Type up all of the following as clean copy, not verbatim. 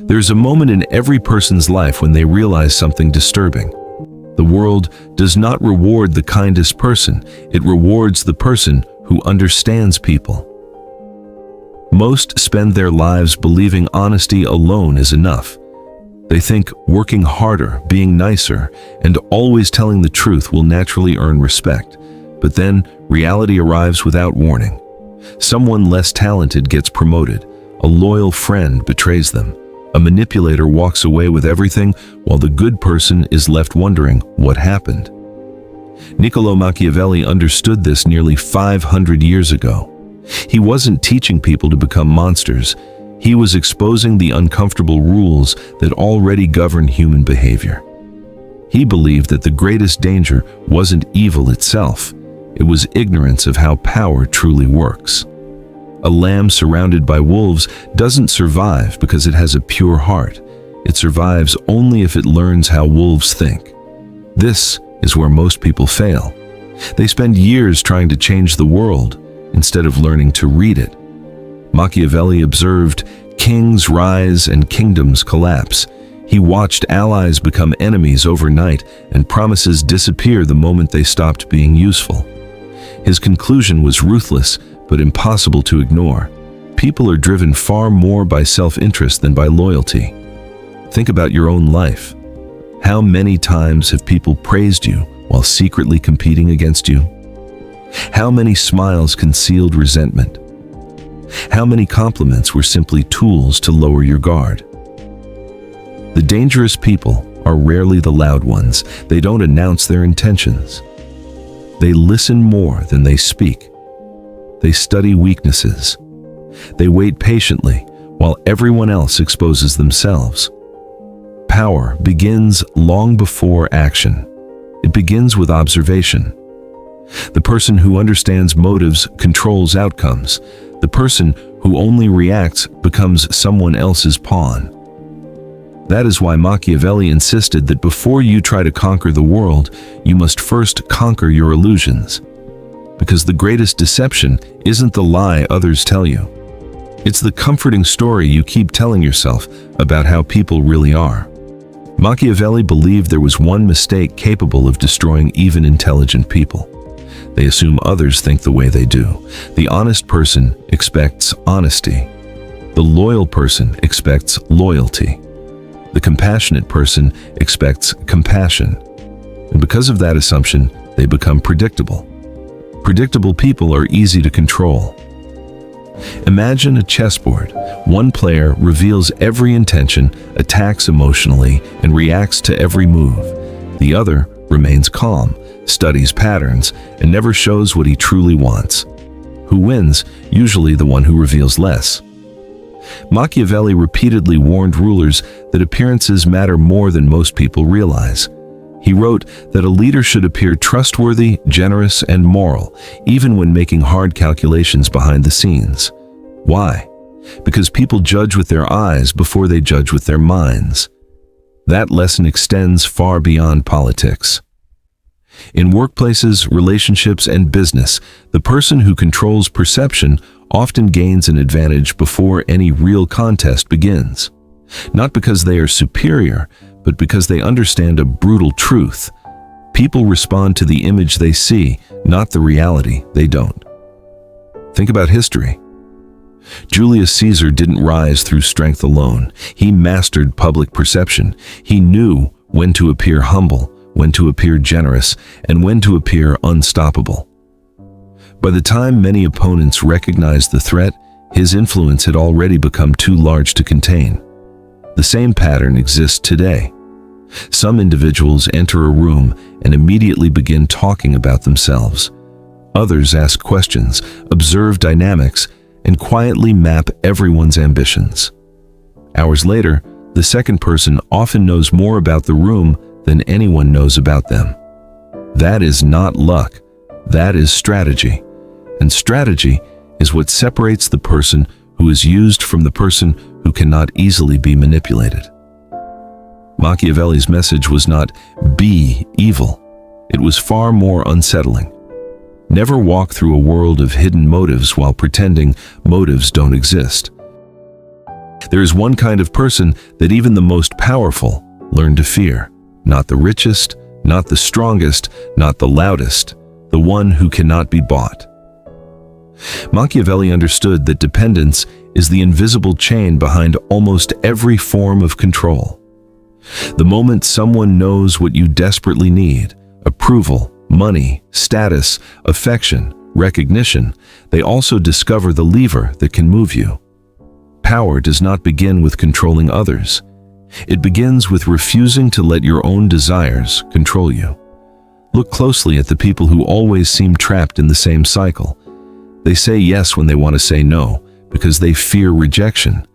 There's a moment in every person's life when they realize something disturbing. The world does not reward the kindest person, it rewards the person who understands people. Most spend their lives believing honesty alone is enough. They think working harder, being nicer, and always telling the truth will naturally earn respect. But then, reality arrives without warning. Someone less talented gets promoted, a loyal friend betrays them, a manipulator walks away with everything, while the good person is left wondering what happened. Niccolò Machiavelli understood this nearly 500 years ago. He wasn't teaching people to become monsters. He was exposing the uncomfortable rules that already govern human behavior. He believed that the greatest danger wasn't evil itself. It was ignorance of how power truly works. A lamb surrounded by wolves doesn't survive because it has a pure heart. It survives only if it learns how wolves think. This is where most people fail. They spend years trying to change the world instead of learning to read it. Machiavelli observed kings rise and kingdoms collapse. He watched allies become enemies overnight and promises disappear the moment they stopped being useful. His conclusion was ruthless but impossible to ignore. People are driven far more by self-interest than by loyalty. Think about your own life. How many times have people praised you while secretly competing against you? How many smiles concealed resentment? How many compliments were simply tools to lower your guard? The dangerous people are rarely the loud ones. They don't announce their intentions. They listen more than they speak. They study weaknesses. They wait patiently while everyone else exposes themselves. Power begins long before action. It begins with observation. The person who understands motives controls outcomes. The person who only reacts becomes someone else's pawn. That is why Machiavelli insisted that before you try to conquer the world, you must first conquer your illusions. Because the greatest deception isn't the lie others tell you. It's the comforting story you keep telling yourself about how people really are. Machiavelli believed there was one mistake capable of destroying even intelligent people. They assume others think the way they do. The honest person expects honesty. The loyal person expects loyalty. The compassionate person expects compassion. And because of that assumption, they become predictable. Predictable people are easy to control. Imagine a chessboard. One player reveals every intention, attacks emotionally, and reacts to every move. The other remains calm, studies patterns, and never shows what he truly wants. Who wins? Usually the one who reveals less. Machiavelli repeatedly warned rulers that appearances matter more than most people realize. He wrote that a leader should appear trustworthy, generous, and moral, even when making hard calculations behind the scenes. Why? Because people judge with their eyes before they judge with their minds. That lesson extends far beyond politics. In workplaces, relationships, and business, the person who controls perception often gains an advantage before any real contest begins. Not because they are superior, but because they understand a brutal truth. People respond to the image they see, not the reality they don't. Think about history. Julius Caesar didn't rise through strength alone. He mastered public perception. He knew when to appear humble, when to appear generous, and when to appear unstoppable. By the time many opponents recognized the threat, his influence had already become too large to contain. The same pattern exists today. Some individuals enter a room and immediately begin talking about themselves. Others ask questions, observe dynamics, and quietly map everyone's ambitions. Hours later, the second person often knows more about the room than anyone knows about them. That is not luck. That is strategy. And strategy is what separates the person who is used from the person who cannot easily be manipulated. Machiavelli's message was not be evil. It was far more unsettling. Never walk through a world of hidden motives while pretending motives don't exist. There is one kind of person that even the most powerful learn to fear. Not the richest, not the strongest, not the loudest, the one who cannot be bought. Machiavelli understood that dependence is the invisible chain behind almost every form of control. The moment someone knows what you desperately need, approval, money, status, affection, recognition, they also discover the lever that can move you. Power does not begin with controlling others. It begins with refusing to let your own desires control you. Look closely at the people who always seem trapped in the same cycle. They say yes when they want to say no, because they fear rejection.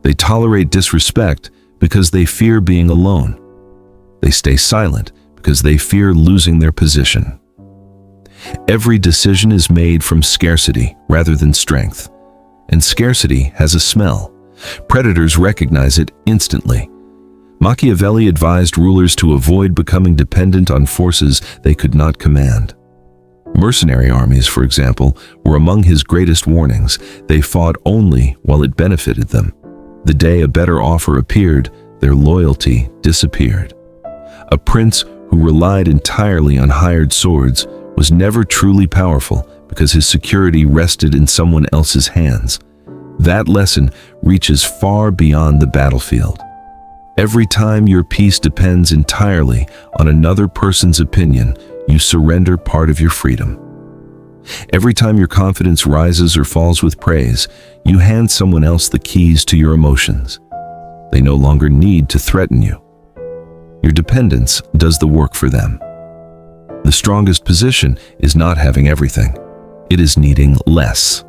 They tolerate disrespect because they fear being alone. They stay silent because they fear losing their position. Every decision is made from scarcity rather than strength. And scarcity has a smell. Predators recognize it instantly. Machiavelli advised rulers to avoid becoming dependent on forces they could not command. Mercenary armies, for example, were among his greatest warnings. They fought only while it benefited them. The day a better offer appeared, their loyalty disappeared. A prince who relied entirely on hired swords was never truly powerful because his security rested in someone else's hands. That lesson reaches far beyond the battlefield. Every time your peace depends entirely on another person's opinion, you surrender part of your freedom. Every time your confidence rises or falls with praise, you hand someone else the keys to your emotions. They no longer need to threaten you. Your dependence does the work for them. The strongest position is not having everything. It is needing less.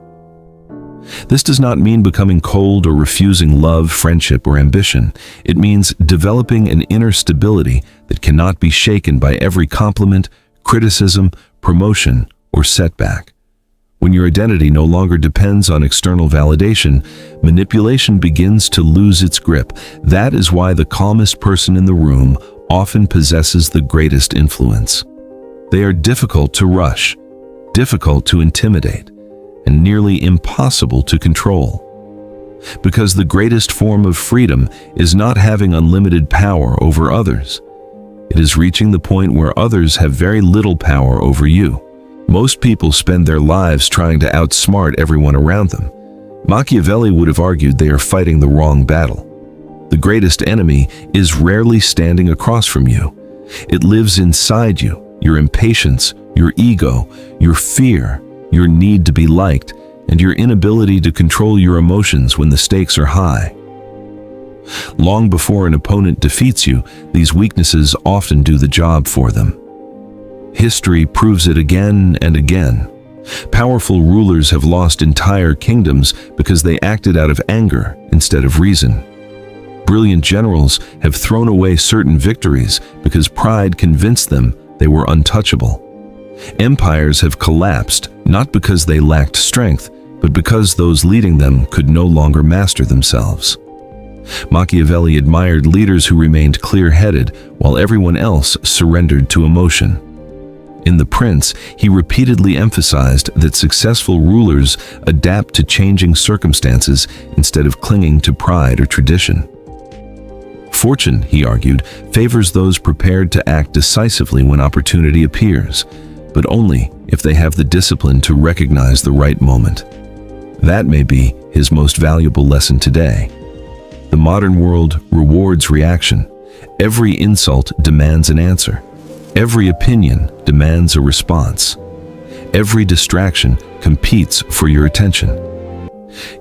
This does not mean becoming cold or refusing love, friendship, or ambition. It means developing an inner stability that cannot be shaken by every compliment, criticism, promotion, or setback. When your identity no longer depends on external validation, manipulation begins to lose its grip. That is why the calmest person in the room often possesses the greatest influence. They are difficult to rush, difficult to intimidate, and nearly impossible to control. Because the greatest form of freedom is not having unlimited power over others. It is reaching the point where others have very little power over you. Most people spend their lives trying to outsmart everyone around them. Machiavelli would have argued they are fighting the wrong battle. The greatest enemy is rarely standing across from you. It lives inside you, your impatience, your ego, your fear, your need to be liked, and your inability to control your emotions when the stakes are high. Long before an opponent defeats you, these weaknesses often do the job for them. History proves it again and again. Powerful rulers have lost entire kingdoms because they acted out of anger instead of reason. Brilliant generals have thrown away certain victories because pride convinced them they were untouchable. Empires have collapsed not because they lacked strength, but because those leading them could no longer master themselves. Machiavelli admired leaders who remained clear-headed while everyone else surrendered to emotion. In The Prince, he repeatedly emphasized that successful rulers adapt to changing circumstances instead of clinging to pride or tradition. Fortune, he argued, favors those prepared to act decisively when opportunity appears, but only if they have the discipline to recognize the right moment. That may be his most valuable lesson today. The modern world rewards reaction. Every insult demands an answer. Every opinion demands a response. Every distraction competes for your attention.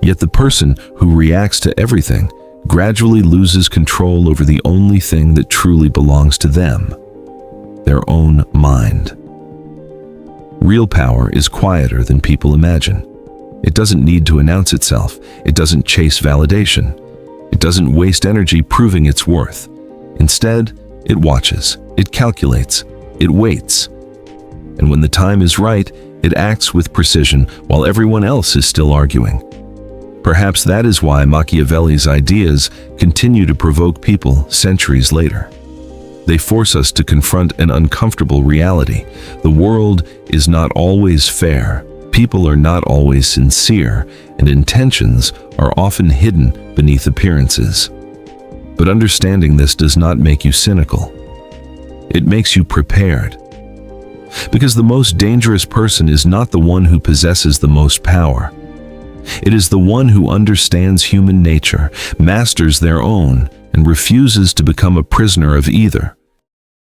Yet the person who reacts to everything gradually loses control over the only thing that truly belongs to them, their own mind. Real power is quieter than people imagine. It doesn't need to announce itself. It doesn't chase validation. It doesn't waste energy proving its worth. Instead, it watches, it calculates, it waits. And when the time is right, it acts with precision while everyone else is still arguing. Perhaps that is why Machiavelli's ideas continue to provoke people centuries later. They force us to confront an uncomfortable reality. The world is not always fair, People are not always sincere, and intentions are often hidden beneath appearances. But understanding this does not make you cynical. It makes you prepared. Because the most dangerous person is not the one who possesses the most power. It is the one who understands human nature, masters their own, and refuses to become a prisoner of either.